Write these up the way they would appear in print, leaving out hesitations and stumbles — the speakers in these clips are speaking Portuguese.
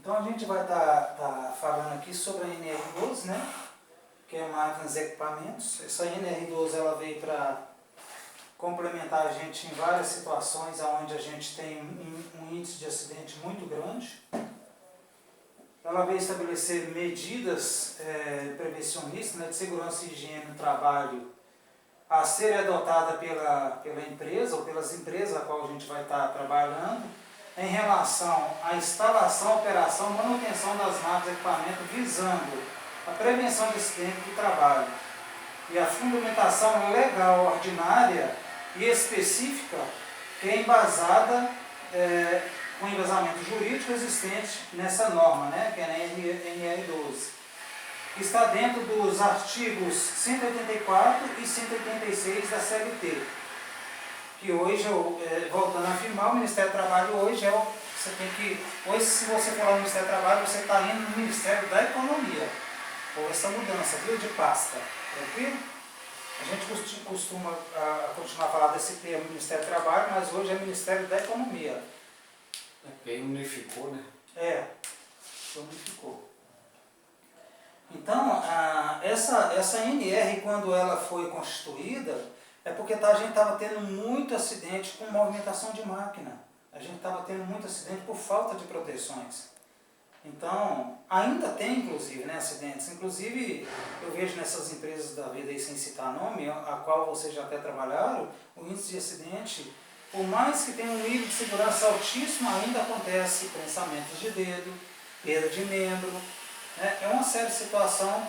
Então a gente vai estar falando aqui sobre a NR12, né? Que é máquinas e equipamentos. Essa NR12 ela veio para complementar a gente em várias situações onde a gente tem um índice de acidente muito grande. Ela veio estabelecer medidas prevencionistas, né, de segurança e higiene no trabalho a ser adotada pela empresa ou pelas empresas a qual a gente vai estar trabalhando em relação à instalação, operação e manutenção das máquinas e equipamentos visando a prevenção de acidente do trabalho e a fundamentação legal ordinária e específica que é embasada com embasamento jurídico existente nessa norma, né, que é a NR12, que está dentro dos artigos 184 e 186 da CLT, que hoje, voltando a afirmar, o Ministério do Trabalho hoje hoje se você for lá no Ministério do Trabalho, você está indo no Ministério da Economia, por essa mudança, viu, de pasta, tranquilo? A gente costuma continuar a falar desse termo Ministério do Trabalho, mas hoje é Ministério da Economia. É porque unificou, né? Unificou. Então, essa NR, quando ela foi constituída, é porque a gente estava tendo muito acidente com movimentação de máquina. A gente estava tendo muito acidente por falta de proteções. Então, ainda tem, inclusive, né, acidentes. Inclusive, eu vejo nessas empresas da vida aí, sem citar nome, a qual vocês já até trabalharam, o índice de acidente, por mais que tenha um nível de segurança altíssimo, ainda acontece prensamentos de dedo, perda de membro, né? É uma série de situação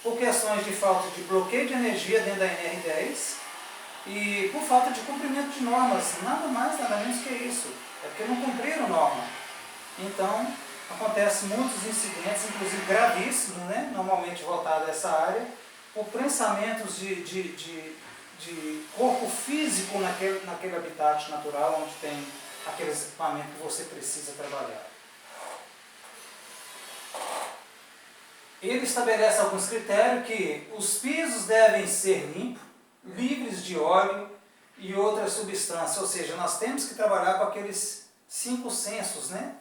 por questões de falta de bloqueio de energia dentro da NR10 e por falta de cumprimento de normas, nada mais, nada menos que isso. É porque não cumpriram norma. Então, acontecem muitos incidentes, inclusive gravíssimos, né? Normalmente voltados a essa área, por prensamentos de corpo físico naquele habitat natural onde tem aqueles equipamentos que você precisa trabalhar. Ele estabelece alguns critérios que os pisos devem ser limpos, livres de óleo e outras substâncias, ou seja, nós temos que trabalhar com aqueles 5 sensos, né?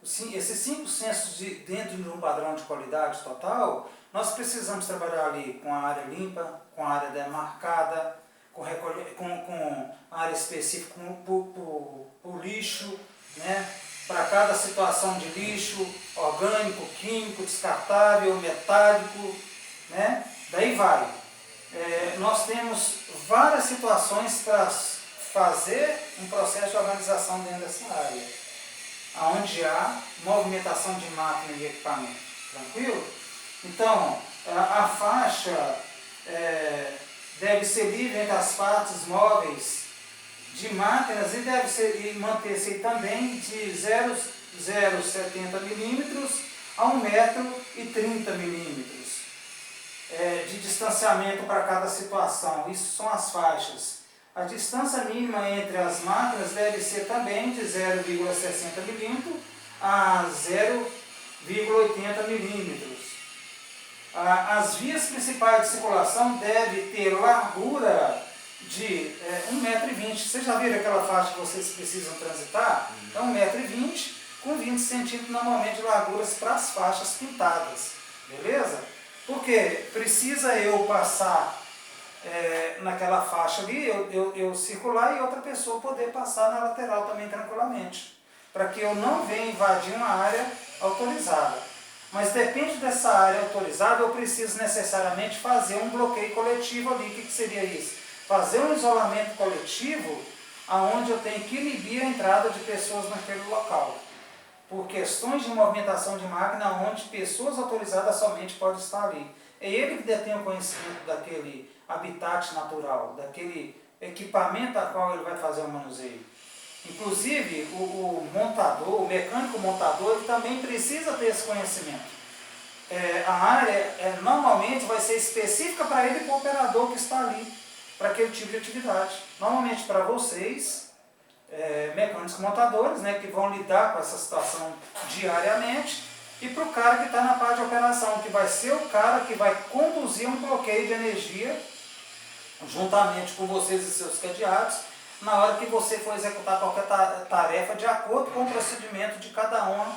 Esses 5 sensos dentro de um padrão de qualidade total, nós precisamos trabalhar ali com a área limpa, com a área demarcada, com a área específica por lixo, né? Para cada situação de lixo, orgânico, químico, descartável, metálico, né? Daí vai. Nós temos várias situações para fazer um processo de organização dentro dessa área, onde há movimentação de máquina e equipamento. Tranquilo? Então, a faixa deve ser livre entre as partes móveis de máquinas e deve manter-se também de 0,70 milímetros a 1,30 milímetros de distanciamento para cada situação. Isso são as faixas. A distância mínima entre as máquinas deve ser também de 0,60 milímetros a 0,80 milímetros. As vias principais de circulação devem ter largura de 1,20 m. Vocês já viram aquela faixa que vocês precisam transitar? É 1,20 m com 20 centímetros normalmente de larguras para as faixas pintadas. Beleza? Porque precisa eu passar naquela faixa ali, eu circular e outra pessoa poder passar na lateral também tranquilamente. Para que eu não venha invadir uma área autorizada. Mas depende dessa área autorizada, eu preciso necessariamente fazer um bloqueio coletivo ali. O que seria isso? Fazer um isolamento coletivo onde eu tenho que inibir a entrada de pessoas naquele local. Por questões de movimentação de máquina, onde pessoas autorizadas somente podem estar ali. É ele que detém o conhecimento daquele habitat natural, daquele equipamento a qual ele vai fazer o manuseio. Inclusive, o montador, o mecânico montador, ele também precisa ter esse conhecimento. A área normalmente vai ser específica para ele e para o operador que está ali, para aquele tipo de atividade. Normalmente para vocês, mecânicos montadores, né, que vão lidar com essa situação diariamente, e para o cara que está na parte de operação, que vai ser o cara que vai conduzir um bloqueio de energia, juntamente com vocês e seus cadeados, na hora que você for executar qualquer tarefa de acordo com o procedimento de cada uma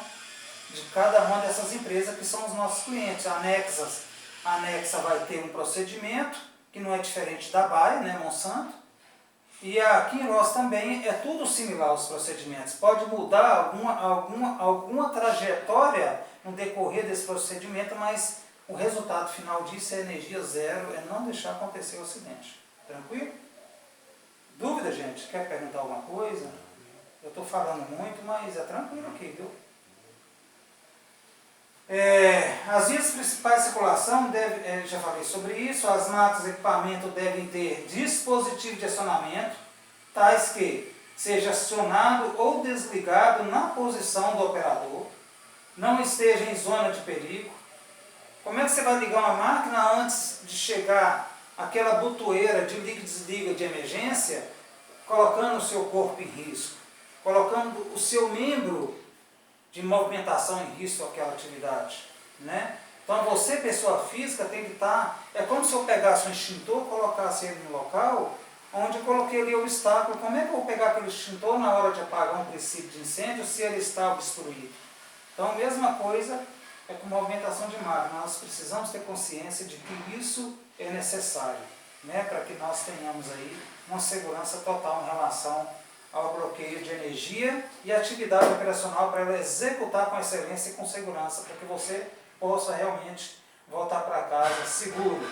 de cada uma dessas empresas que são os nossos clientes. A Anexa vai ter um procedimento que não é diferente da Bayer, né, Monsanto, e a Quinroz também é tudo similar aos procedimentos. Pode mudar alguma trajetória no decorrer desse procedimento, mas o resultado final disso é energia zero, é não deixar acontecer o acidente. Tranquilo? Dúvida, gente? Quer perguntar alguma coisa? Eu estou falando muito, mas é tranquilo aqui, viu? As vias principais de circulação, já falei sobre isso, as máquinas e equipamentos devem ter dispositivo de acionamento, tais que seja acionado ou desligado na posição do operador, não esteja em zona de perigo. Como é que você vai ligar uma máquina antes de chegar aquela botoeira de liga e desliga de emergência, colocando o seu corpo em risco, colocando o seu membro de movimentação em risco àquela atividade, né? Então você, pessoa física, tem que estar... É como se eu pegasse um extintor, colocasse ele no local onde eu coloquei ali o obstáculo. Como é que eu vou pegar aquele extintor na hora de apagar um princípio de incêndio se ele está obstruído? Então a mesma coisa é com movimentação de máquina. Nós precisamos ter consciência de que isso é necessário, né? Para que nós tenhamos aí uma segurança total em relação ao bloqueio de energia e atividade operacional para ela executar com excelência e com segurança, para que você possa realmente voltar para casa seguro.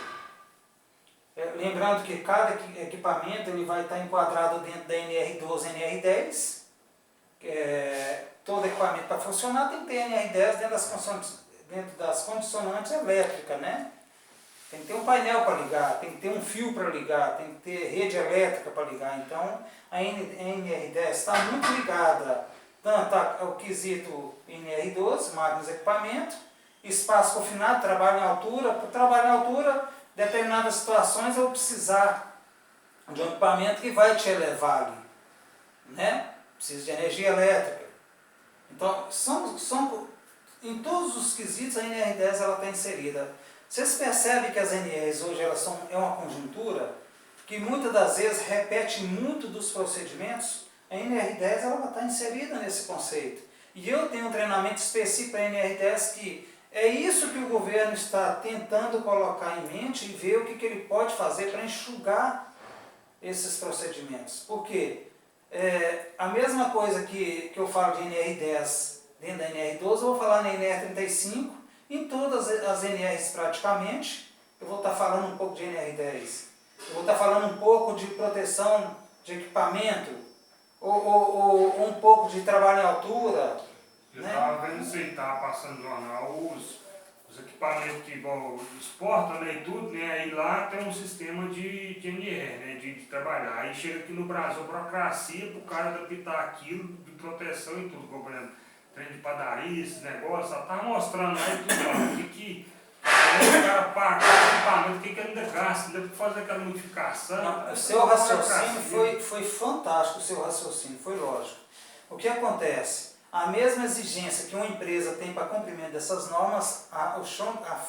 Lembrando que cada equipamento ele vai estar enquadrado dentro da NR12 e NR10. Todo equipamento para funcionar tem que ter NR10 dentro das condicionantes elétricas, né? Tem que ter um painel para ligar, tem que ter um fio para ligar, tem que ter rede elétrica para ligar. Então, a NR10 está muito ligada tanto ao quesito NR12, máquinas e equipamento, espaço confinado, trabalho em altura. Para trabalhar em altura, determinadas situações eu vou precisar de um equipamento que vai te elevar ali, né? Precisa de energia elétrica. Então, em todos os quesitos a NR10 ela está inserida. Vocês percebem que as NRs hoje é uma conjuntura que muitas das vezes repete muito dos procedimentos? A NR10 ela está inserida nesse conceito. E eu tenho um treinamento específico para a NR10 que é isso que o governo está tentando colocar em mente e ver o que ele pode fazer para enxugar esses procedimentos. Porque a mesma coisa que eu falo de NR10 dentro da NR12, eu vou falar na NR35, em todas as NRs praticamente. Eu vou estar falando um pouco de NR10. Eu vou estar falando um pouco de proteção de equipamento, ou um pouco de trabalho em altura. Eu estava vendo você estava passando no jornal os equipamentos que exportam, né, e tudo, né, aí lá tem um sistema de NR, né, de trabalhar. Aí chega aqui no Brasil, burocracia para o cara adaptar aquilo de proteção e tudo, governo. Trem de padaria, esses negócios, só tá mostrando lá e tudo, o cara paga o equipamento, o que ele ainda gasta, ainda para fazer aquela modificação. Não, o seu raciocínio foi fantástico, o seu raciocínio foi lógico. O que acontece? A mesma exigência que uma empresa tem para cumprimento dessas normas, a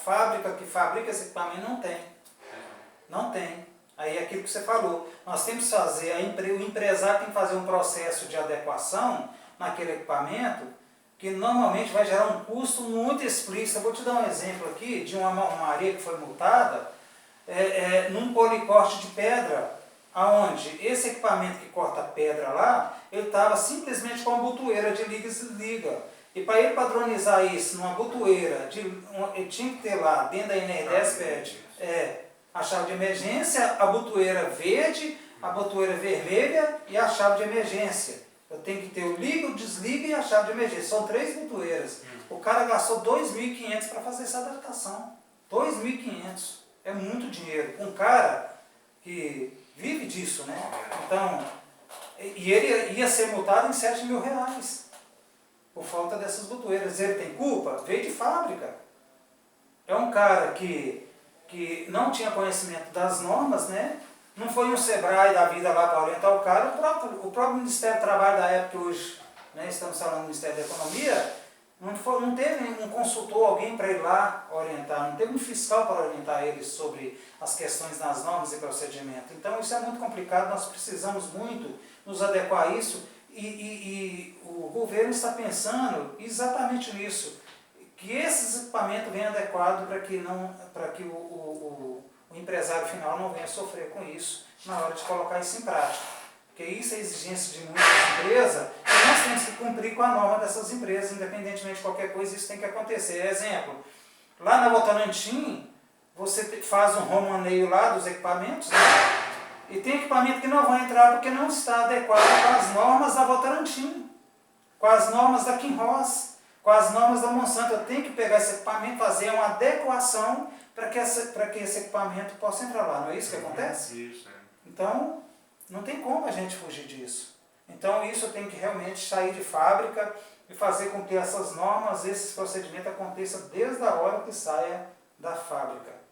fábrica que fabrica esse equipamento não tem. Não tem. Aí é aquilo que você falou, nós temos que fazer, o empresário tem que fazer um processo de adequação naquele equipamento, que normalmente vai gerar um custo muito explícito. Eu vou te dar um exemplo aqui de uma maria que foi multada num policorte de pedra, aonde esse equipamento que corta pedra lá, ele estava simplesmente com uma botoeira de liga e desliga. E para ele padronizar isso numa botoeira, ele tinha que ter lá, dentro da NR10 pede a chave de emergência, a botoeira verde, a botoeira vermelha e a chave de emergência. Eu tenho que ter o liga, o desliga e a chave de emergência. São 3 botoeiras. O cara gastou R$2.500 para fazer essa adaptação. R$2.500. É muito dinheiro. Um cara que vive disso, né? Então, e ele ia ser multado em R$7.000 por falta dessas botoeiras. Ele tem culpa? Veio de fábrica. É um cara que não tinha conhecimento das normas, né? Não foi um Sebrae da vida lá para orientar o cara, o próprio Ministério do Trabalho da época, hoje, né, estamos falando do Ministério da Economia, não teve um consultor, alguém para ir lá orientar, não teve um fiscal para orientar eles sobre as questões das normas e procedimento. Então isso é muito complicado, nós precisamos muito nos adequar a isso e o governo está pensando exatamente nisso, que esses equipamentos venham adequados para que o empresário final não venha sofrer com isso na hora de colocar isso em prática. Porque isso é exigência de muitas empresas e nós temos que cumprir com a norma dessas empresas, independentemente de qualquer coisa, isso tem que acontecer. Exemplo, lá na Votorantim, você faz um romaneio lá dos equipamentos, né? E tem equipamento que não vai entrar porque não está adequado com as normas da Votorantim, com as normas da Kinross, com as normas da Monsanto. Eu tenho que pegar esse equipamento, fazer uma adequação para que esse equipamento possa entrar lá. Não é isso que acontece? Isso, é. Então, não tem como a gente fugir disso. Então, isso tem que realmente sair de fábrica e fazer com que essas normas, esses procedimentos aconteçam desde a hora que saia da fábrica.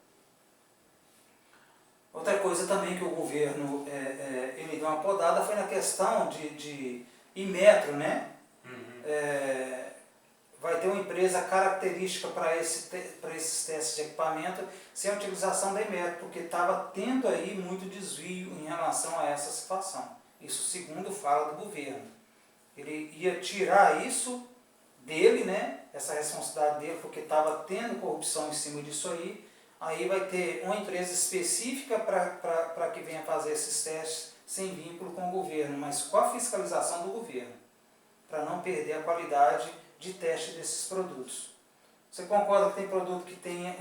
Outra coisa também que o governo ele deu uma podada foi na questão de Inmetro, né? Vai ter uma empresa característica para esses testes de equipamento sem a utilização da Inmetro, porque estava tendo aí muito desvio em relação a essa situação. Isso segundo fala do governo. Ele ia tirar isso dele, né? Essa responsabilidade dele, porque estava tendo corrupção em cima disso aí. Aí vai ter uma empresa específica para que venha fazer esses testes sem vínculo com o governo, mas com a fiscalização do governo, para não perder a qualidade de teste desses produtos. Você concorda que tem produto que tem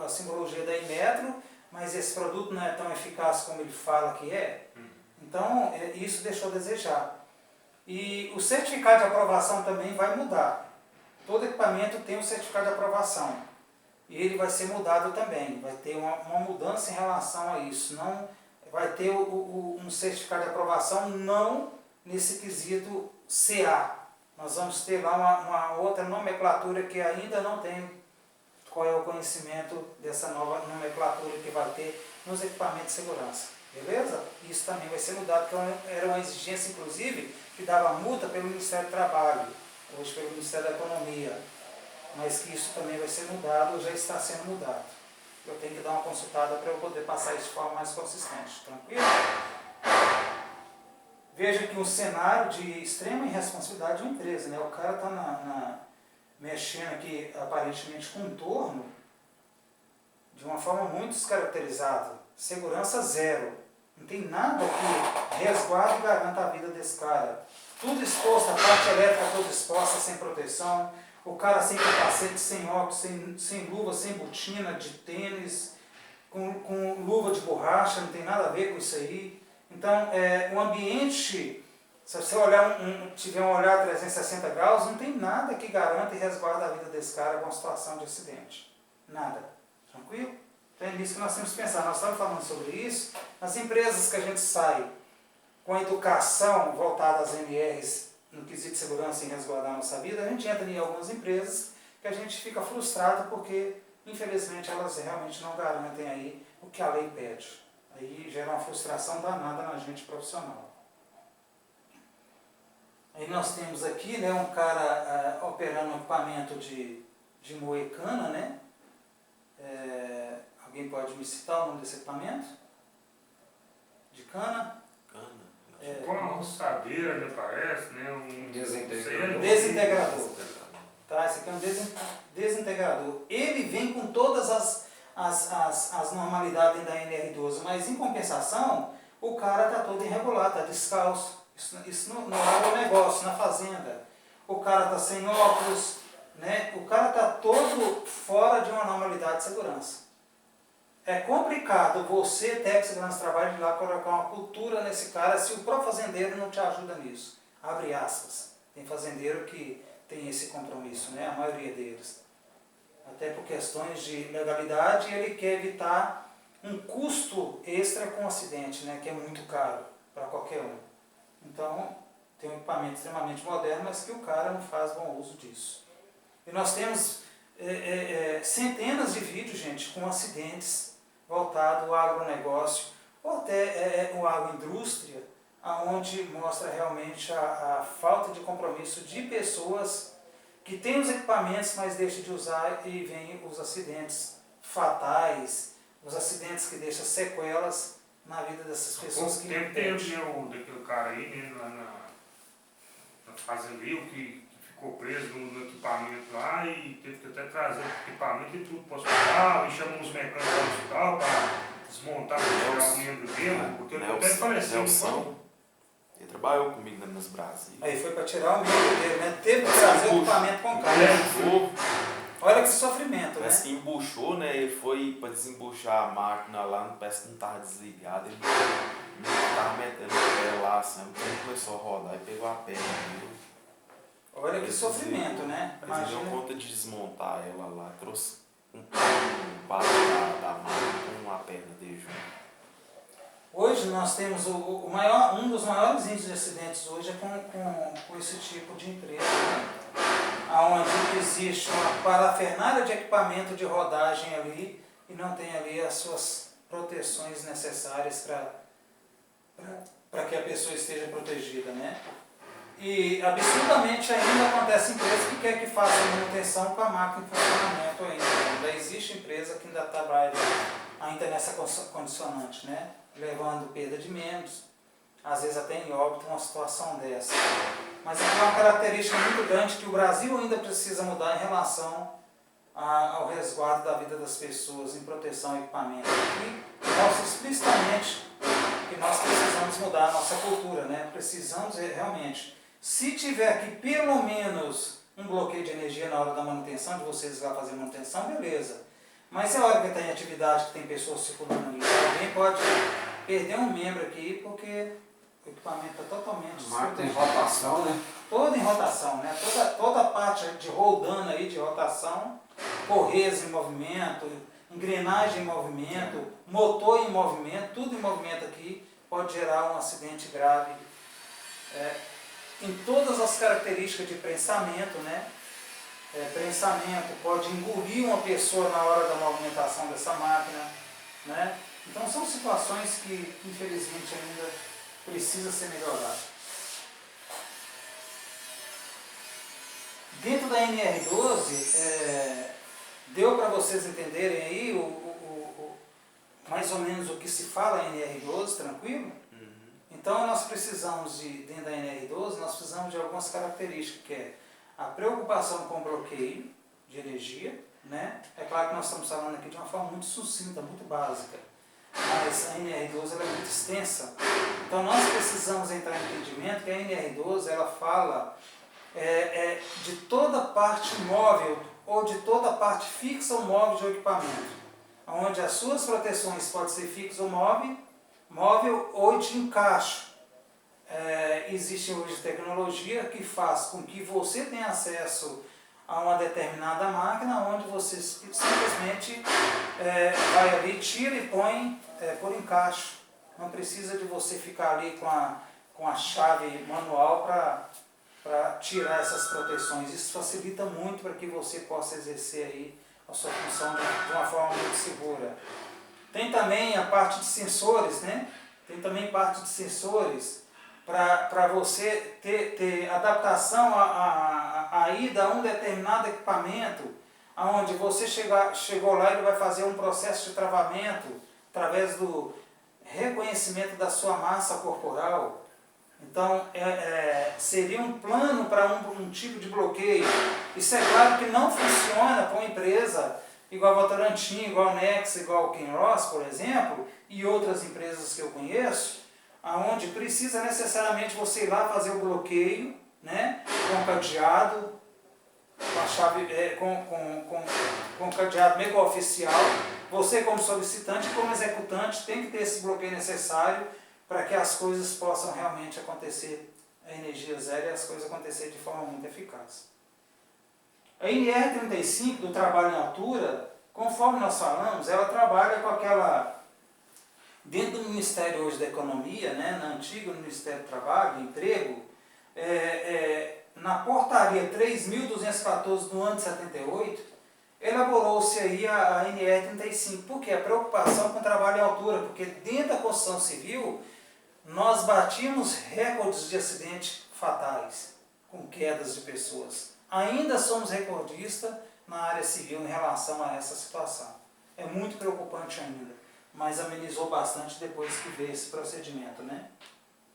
a simbologia da Inmetro, mas esse produto não é tão eficaz como ele fala que é? Então, isso deixou a desejar. E o certificado de aprovação também vai mudar. Todo equipamento tem um certificado de aprovação. E ele vai ser mudado também, vai ter uma mudança em relação a isso. Não, vai ter um certificado de aprovação não nesse quesito CA. Nós vamos ter lá uma outra nomenclatura que ainda não tem qual é o conhecimento dessa nova nomenclatura que vai ter nos equipamentos de segurança. Beleza? Isso também vai ser mudado, porque era uma exigência, inclusive, que dava multa pelo Ministério do Trabalho, hoje pelo Ministério da Economia. Mas que isso também vai ser mudado, ou já está sendo mudado. Eu tenho que dar uma consultada para eu poder passar isso de forma mais consistente. Tranquilo? Veja que um cenário de extrema irresponsabilidade de uma empresa, né? O cara está mexendo aqui, aparentemente, com um torno de uma forma muito descaracterizada. Segurança zero. Não tem nada que resguarde e garanta a vida desse cara. Tudo exposto, a parte elétrica toda exposta, sem proteção. O cara sem capacete, sem óculos, sem luva, sem botina, de tênis, com luva de borracha, não tem nada a ver com isso aí. Então, o ambiente, se você tiver um olhar 360 graus, não tem nada que garanta e resguarda a vida desse cara com uma situação de acidente. Nada. Tranquilo? Então é nisso que nós temos que pensar. Nós estamos falando sobre isso. Nas empresas que a gente sai com a educação voltada às NRs, no quesito de segurança em resguardar a nossa vida, a gente entra em algumas empresas que a gente fica frustrado porque, infelizmente, elas realmente não garantem aí o que a lei pede. Aí gera uma frustração danada na gente profissional. Aí nós temos aqui, né, um cara operando um equipamento de moer cana, né? Alguém pode me citar o nome desse equipamento? De cana? Com uma roçadeira, me parece, né? Um desintegrador. Tá, esse aqui é um desintegrador. Ele vem com todas as normalidades da NR12, mas em compensação, o cara está todo irregular, está descalço. Isso no agronegócio, na fazenda. O cara está sem óculos, né? O cara está todo fora de uma normalidade de segurança. É complicado você, técnico de segurança de trabalho, ir lá colocar uma cultura nesse cara se o próprio fazendeiro não te ajuda nisso. Abre aspas. Tem fazendeiro que tem esse compromisso, né? A maioria deles. Até por questões de legalidade, ele quer evitar um custo extra com o acidente, né? Que é muito caro para qualquer um. Então, tem um equipamento extremamente moderno, mas que o cara não faz bom uso disso. E nós temos centenas de vídeos, gente, com acidentes voltados ao agronegócio ou até a agroindústria, onde mostra realmente a falta de compromisso de pessoas que têm os equipamentos, mas deixam de usar e vem os acidentes fatais, os acidentes que deixam sequelas na vida dessas pessoas que tem daquele cara aí, né, lá fazendeiro que ficou preso no equipamento lá e teve que até trazer o equipamento e tudo para o hospital, e chamou os mecânicos do hospital para desmontar e tirar o membro dele, porque ele até faleceu. Nelson, ele trabalhou comigo na Minas Brasil. Aí foi para tirar o membro dele, né? Teve que trazer o equipamento com carro. Olha que sofrimento, né? Parece que embuchou, né? Ele foi para desembuchar a máquina lá, parece que não estava desligado. Ele estava metendo o pé lá, assim, então começou a rodar e pegou a perna dele. Olha que sofrimento, né? Mas ele deu Imagina. conta de desmontar ela lá, trouxe um palo da máquina com a perna dele junto. Hoje nós temos um dos maiores índices de acidentes hoje é com esse tipo de empresa, né? Onde existe uma parafernália de equipamento de rodagem ali e não tem ali as suas proteções necessárias para que a pessoa esteja protegida, né? E absurdamente ainda acontece empresa que quer que faça a manutenção com a máquina em funcionamento ainda. Ainda existe empresa que ainda trabalha ainda nessa condicionante, né? Levando perda de membros, às vezes até em óbito uma situação dessa. Mas é uma característica muito grande que o Brasil ainda precisa mudar em relação ao resguardo da vida das pessoas, em proteção e equipamento. E mostra explicitamente que nós precisamos mudar a nossa cultura, né? Precisamos realmente, se tiver aqui pelo menos um bloqueio de energia na hora da manutenção, de vocês lá fazer manutenção, beleza. Mas é hora que está em atividade, que tem pessoas circulando ali, alguém pode perder um membro aqui porque o equipamento está totalmente Máquina em rotação, né? toda em rotação, né? Toda a parte de roldana aí, de rotação, correias em movimento, engrenagem em movimento, motor em movimento, tudo em movimento aqui, pode gerar um acidente grave. Em todas as características de prensamento, né? Prensamento pode engolir uma pessoa na hora da movimentação dessa máquina, né? Então são situações que infelizmente ainda precisa ser melhorada. Dentro da NR12, deu para vocês entenderem aí mais ou menos o que se fala em NR12, tranquilo? Então nós precisamos dentro da NR12, nós precisamos de algumas características, que é a preocupação com o bloqueio de energia, né? É claro que nós estamos falando aqui de uma forma muito sucinta, muito básica, mas a NR12 ela é muito extensa, então nós precisamos entrar em entendimento que a NR12 ela fala de toda parte móvel ou de toda parte fixa ou móvel de equipamento, onde as suas proteções podem ser fixas ou móvel ou de encaixe. Existe hoje tecnologia que faz com que você tenha acesso a uma determinada máquina, onde você simplesmente vai ali, tira e põe por encaixe. Não precisa de você ficar ali com a chave manual para tirar essas proteções. Isso facilita muito para que você possa exercer aí a sua função de uma forma muito segura. Tem também a parte de sensores, né? Tem também parte de sensores para você ter adaptação a ida a um determinado equipamento, onde você chegou lá, ele vai fazer um processo de travamento através do reconhecimento da sua massa corporal. Então, seria um plano para um tipo de bloqueio. Isso é claro que não funciona com empresa igual a Votorantim, igual a Nex, igual a Kinross, por exemplo, e outras empresas que eu conheço, onde precisa necessariamente você ir lá fazer o bloqueio, né, com cadeado, com a chave, com cadeado mega oficial. Você como solicitante e como executante tem que ter esse bloqueio necessário para que as coisas possam realmente acontecer, a energia zero e as coisas acontecerem de forma muito eficaz. A NR35 do trabalho em altura, conforme nós falamos, ela trabalha com aquela... Dentro do Ministério hoje da Economia, né, na antiga Ministério do Trabalho, do Emprego, na portaria 3.214 do ano de 78, elaborou-se aí a NR35. Por quê? A preocupação com o trabalho em altura, porque dentro da construção civil, nós batíamos recordes de acidentes fatais, com quedas de pessoas. Ainda somos recordistas na área civil em relação a essa situação. É muito preocupante ainda, mas amenizou bastante depois que veio esse procedimento, né?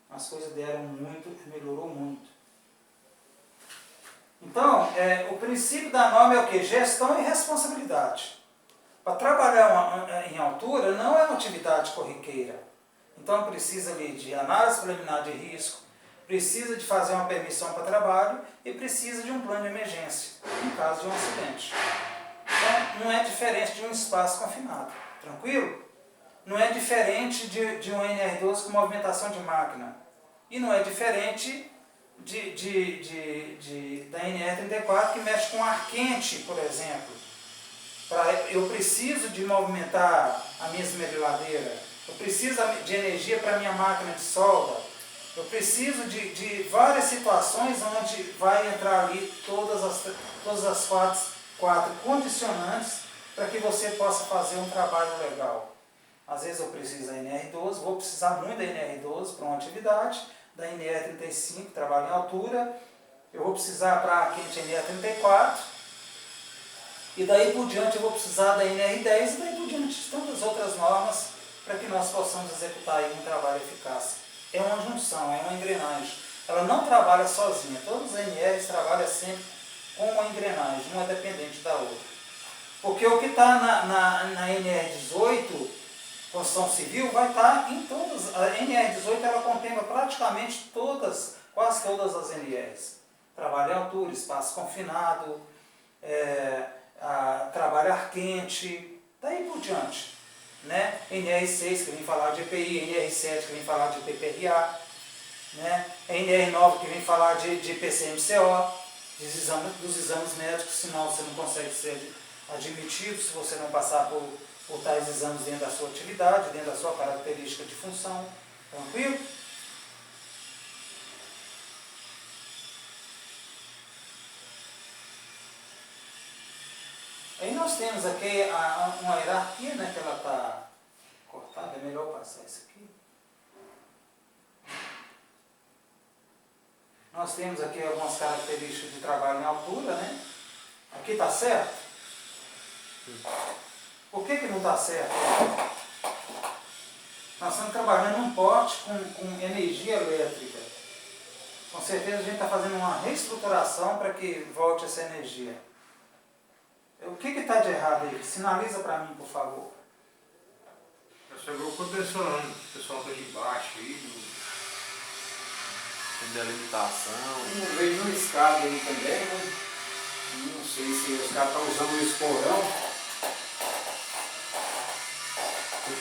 As coisas deram muito, melhorou muito. Então, o princípio da norma é o quê? Gestão e responsabilidade. Para trabalhar em altura não é uma atividade corriqueira. Então precisa ali de análise preliminar de risco, precisa de fazer uma permissão para trabalho e precisa de um plano de emergência, em caso de um acidente. Então não é diferente de um espaço confinado, tranquilo? Não é diferente de um NR12 com movimentação de máquina. E não é diferente da NR34 que mexe com ar quente, por exemplo. Eu preciso de movimentar a minha esmeriladeira, eu preciso de energia para a minha máquina de solda, eu preciso de várias situações onde vai entrar ali todas as quatro condicionantes para que você possa fazer um trabalho legal. Às vezes eu preciso da NR12, vou precisar muito da NR12 para uma atividade, da NR35, trabalho em altura, eu vou precisar para a quente NR34, e daí por diante eu vou precisar da NR10 e daí por diante de tantas outras normas para que nós possamos executar aí um trabalho eficaz. É uma junção, é uma engrenagem. Ela não trabalha sozinha, todos os NRs trabalham sempre com uma engrenagem, uma é dependente da outra. Porque o que está na NR18, construção civil, vai estar em todas. A NR18 ela contempla praticamente quase todas as NRs. Trabalho em altura, espaço confinado, trabalho ar quente, daí por diante. Né? NR6 que vem falar de EPI, NR7 que vem falar de PPRA, né? NR9 que vem falar de PCMCO, dos exames médicos, senão você não consegue ser admitido se você não passar por tais exames dentro da sua atividade, dentro da sua característica de função. Tranquilo? Aí nós temos aqui uma hierarquia, né, que ela está cortada, é melhor passar isso aqui. Nós temos aqui algumas características de trabalho em altura, né? Aqui está certo? Por que não está certo? Nós estamos trabalhando num pote com energia elétrica. Com certeza a gente está fazendo uma reestruturação para que volte essa energia. O que está de errado aí? Sinaliza para mim, por favor. Essa é o contencionando, o pessoal está de baixo aí. Tem delimitação. Eu vejo uma escada aí também, né? Não sei se os caras estão usando o esporão.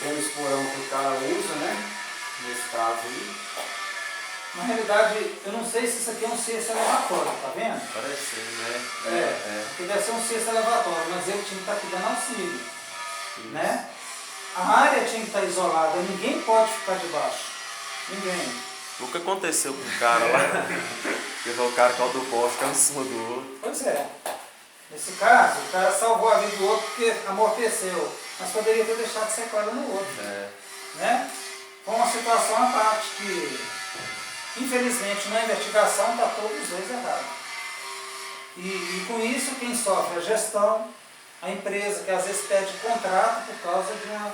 Tem um esporão que o cara usa, né? Nesse caso aí. Na realidade, eu não sei se isso aqui é um cesto elevatório, tá vendo? Parece ser, né? Porque deve ser um cesto elevatório, mas ele tinha que estar aqui dando auxílio. Né? A área tinha que estar isolada, ninguém pode ficar debaixo. Ninguém. O que aconteceu com o cara lá? Porque o cara caiu do poste, caiu em cima do outro. Pois é. Nesse caso, o cara salvou a vida do outro porque amorteceu, mas poderia ter deixado sequela no outro. Né? Foi uma situação à parte que, infelizmente, na investigação está todos os dois errados. E com isso, quem sofre é a gestão, a empresa que às vezes pede contrato por causa de uma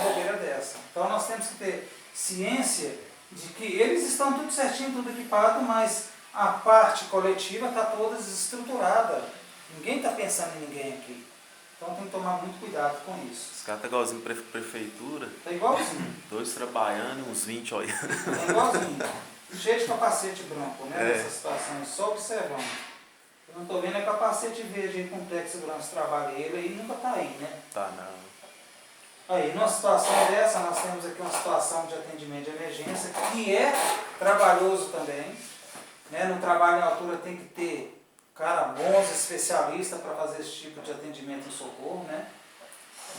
bobeira dessa. Então nós temos que ter ciência de que eles estão tudo certinho, tudo equipado, mas a parte coletiva está toda desestruturada. Ninguém está pensando em ninguém aqui. Então tem que tomar muito cuidado com isso. Os caras estão igualzinho prefeitura. Está igualzinho. 2 trabalhando e uns 20 olhando. Está igualzinho. Cheio de capacete branco, né? Nessa situação, só observando. Eu não estou vendo capacete verde aí com plexo branco de trabalho. Ele aí nunca está aí, né? Tá, não. Aí, numa situação dessa, nós temos aqui uma situação de atendimento de emergência, que é trabalhoso também. Né? No trabalho em altura tem que ter bons especialistas para fazer esse tipo de atendimento e socorro. Né?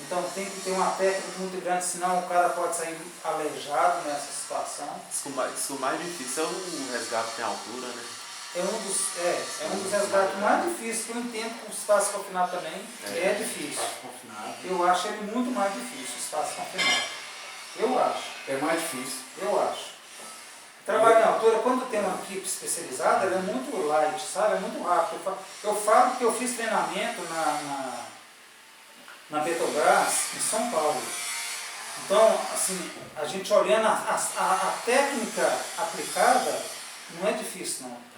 Então tem que ter uma técnica muito grande, senão o cara pode sair aleijado nessa situação. O mais difícil é o resgate em altura, né? É um dos resgates mais difíceis, que eu entendo que o espaço confinado também é difícil. Eu acho ele muito mais difícil, o espaço confinado. Eu acho. É mais difícil. Eu acho. Trabalho em altura, quando tem uma equipe especializada, ela é muito light, sabe? É muito rápido. Eu falo que eu fiz treinamento na Petrobras, em São Paulo. Então, assim, a gente olhando a técnica aplicada, não é difícil não.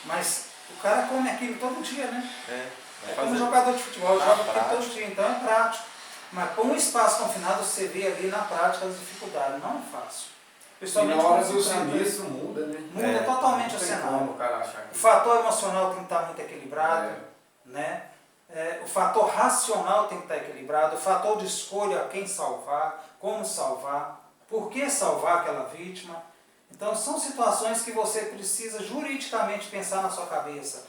Mas O cara come aquilo todo dia, né? Vai É como um fazer jogador de futebol, na joga aquilo prática. todo dia, então é prático. Mas com um espaço confinado você vê ali na prática as dificuldades, não é fácil. E Principalmente na hora quando do se trata- sinistro muda, né? muda totalmente o Não tem cenário. como o cara achar O que... fator emocional tem que estar muito equilibrado, É. né? O fator racional tem que estar equilibrado, o fator de escolha quem salvar, como salvar, por que salvar aquela vítima. Então são situações que você precisa juridicamente pensar na sua cabeça.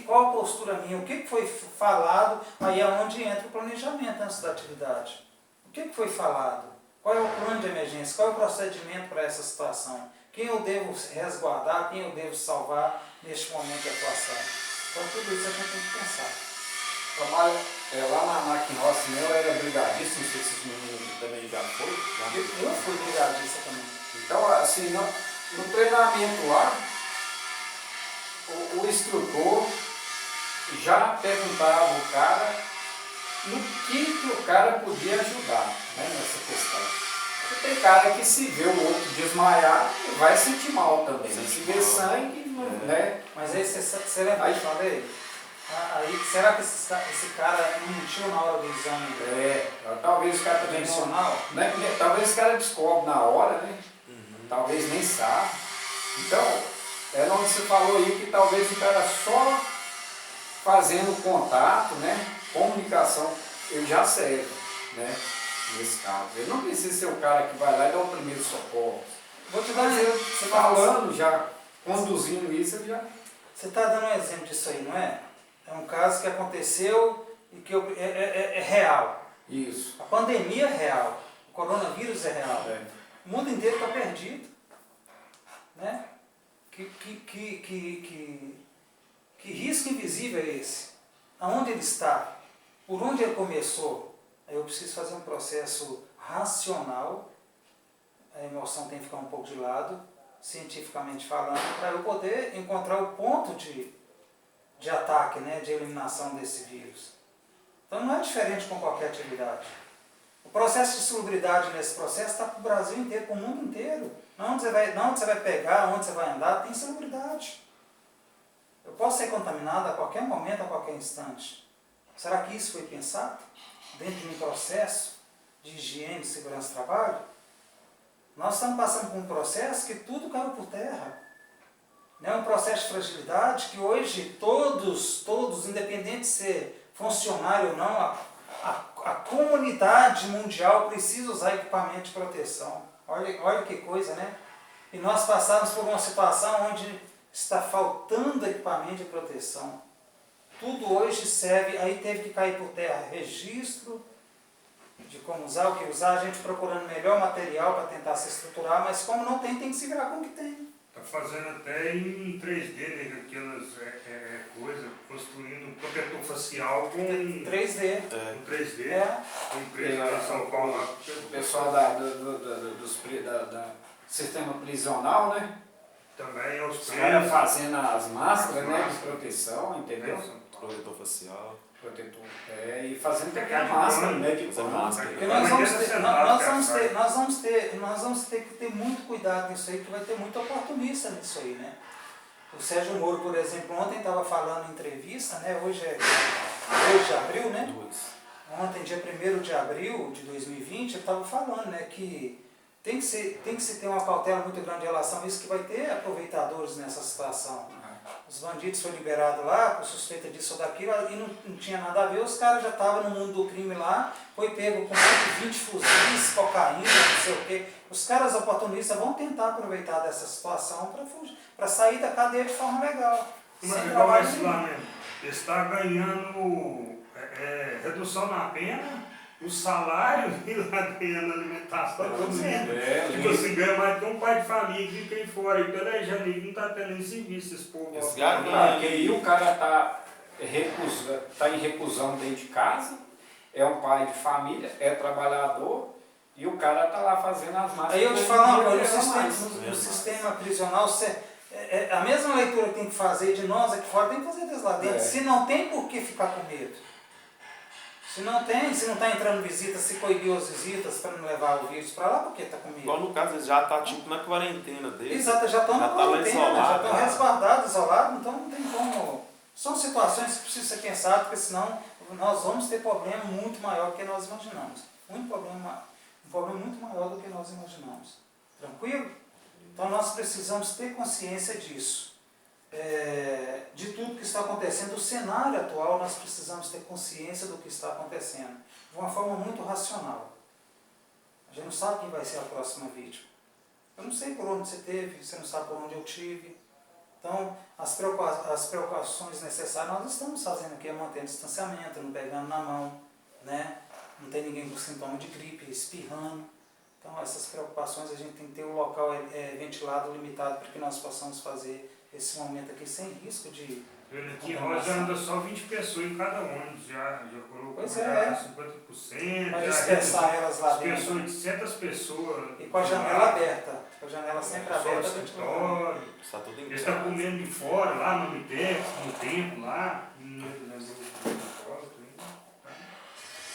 Qual a postura minha, o que foi falado, aí é onde entra o planejamento antes da atividade. O que foi falado? Qual é o plano de emergência? Qual é o procedimento para essa situação? Quem eu devo resguardar, quem eu devo salvar neste momento de atuação? Então tudo isso a gente tem que pensar. Trabalho lá na Maquinhossa, eu era brigadista, não sei se os meninos Também já foi? Eu fui brigadista também. Então, assim, no treinamento lá, o instrutor já perguntava ao cara no que o cara podia ajudar, né, nessa questão. Porque tem cara que se vê o outro desmaiar, vai sentir mal também. Se vê sangue, né? Mas aí você lembra que eu falei? Aí, será que esse cara mentiu na hora do exame Talvez o cara também convencional? né? Talvez o cara descobre na hora, né? Talvez nem sabe. Então, é onde você falou aí que talvez o cara só fazendo contato, né? Comunicação, ele já serve, né? Nesse caso. Ele não precisa ser o cara que vai lá e dá o primeiro socorro. Vou te dar um exemplo. Você Falando já, conduzindo isso, ele já... Você está dando um exemplo disso aí, não é? É um caso que aconteceu e que é real. Isso. A pandemia é real. O coronavírus é real. É. O mundo inteiro está perdido. Né? Que risco invisível é esse? Aonde ele está? Por onde ele começou? Eu preciso fazer um processo racional. A emoção tem que ficar um pouco de lado, cientificamente falando, para eu poder encontrar o ponto de ataque, né, de eliminação desse vírus. Então não é diferente com qualquer atividade. O processo de salubridade nesse processo está para o Brasil inteiro, para o mundo inteiro. Onde você vai pegar, onde você vai andar, tem salubridade. Eu posso ser contaminado a qualquer momento, a qualquer instante. Será que isso foi pensado dentro de um processo de higiene e segurança do trabalho? Nós estamos passando por um processo que tudo caiu por terra. É um processo de fragilidade que hoje todos, independente de ser funcionário ou não, a comunidade mundial precisa usar equipamento de proteção. Olha que coisa, né? E nós passamos por uma situação onde está faltando equipamento de proteção. Tudo hoje serve, aí teve que cair por terra registro de como usar, o que usar, a gente procurando melhor material para tentar se estruturar, mas como não tem que se virar com o que tem. Está fazendo até em 3D, né, aquelas coisas, construindo um protetor facial com 3D. com 3D. É. A empresa lá em São Paulo. Lá, O pessoal do sistema prisional, né? também aos Os caras presos. fazendo as máscaras, né? De proteção, entendeu? Protetor facial. Protetor. E fazendo até a máscara, né? De Fazer pano. máscara. Porque nós vamos ter que ter muito cuidado nisso aí, porque vai ter muito oportunista nisso aí, né? O Sérgio Moro, por exemplo, ontem estava falando em entrevista, né? Hoje é 2 de abril, né? Ontem, dia 1º de abril de 2020, ele estava falando, né, que tem que se ter uma cautela muito grande em relação a isso, que vai ter aproveitadores nessa situação. Os bandidos foram liberados lá, por suspeita disso ou daquilo, e não tinha nada a ver, os caras já estavam no mundo do crime lá, foi pego com 20 fuzis, cocaína, não sei o quê. Os caras oportunistas vão tentar aproveitar dessa situação para sair da cadeia de forma legal. Mas sem igual trabalho esse lá nenhum. mesmo, ele está ganhando redução na pena, o salário e lá ganhando alimentação. Pois é. Tipo assim, ganha mais que um pai de família que tem fora, e pelejando, e não está tendo nem serviço esse povo. Esse gato Porque aí o cara tá em reclusão dentro de casa, é um pai de família, é trabalhador, e o cara tá lá fazendo as máscaras. Aí eu te falar uma coisa, mais. no sistema prisional, a mesma leitura que tem que fazer de nós aqui fora, tem que fazer deles lá dentro. É. Se não tem por que ficar com medo. Se não está entrando visita, se coibiu as visitas para não levar o vírus para lá, porque está com medo. Igual no caso, eles já tá tipo na quarentena deles. Exato, já estão na Já tá lá quarentena, já isolado, estão né? resguardados, isolados, então não tem como. São situações que precisa ser pensado, porque senão nós vamos ter problema muito maior do que nós imaginamos. Um problema muito maior do que nós imaginamos. Tranquilo? Então nós precisamos ter consciência disso. De tudo que está acontecendo, do cenário atual, nós precisamos ter consciência do que está acontecendo, de uma forma muito racional. A gente não sabe quem vai ser a próxima vítima. Eu não sei por onde você teve, você não sabe por onde eu tive. Então, as precauções necessárias nós estamos fazendo aqui, é mantendo distanciamento, não pegando na mão, né? Não tem ninguém com sintoma de gripe, espirrando. Então, essas preocupações a gente tem que ter o local ventilado, limitado, para que nós possamos fazer esse momento aqui sem risco de... Aqui em Rosa anda só 20 pessoas em cada ônibus, já colocou Pois já é. 50%, Para já dispersar elas lá dentro. dispersou 800 pessoas. E com a janela aberta, com a janela sempre só aberta, o ventilando. escritório. Está tudo em Eles estão casa. comendo de fora, lá no Mitex, no tempo, lá,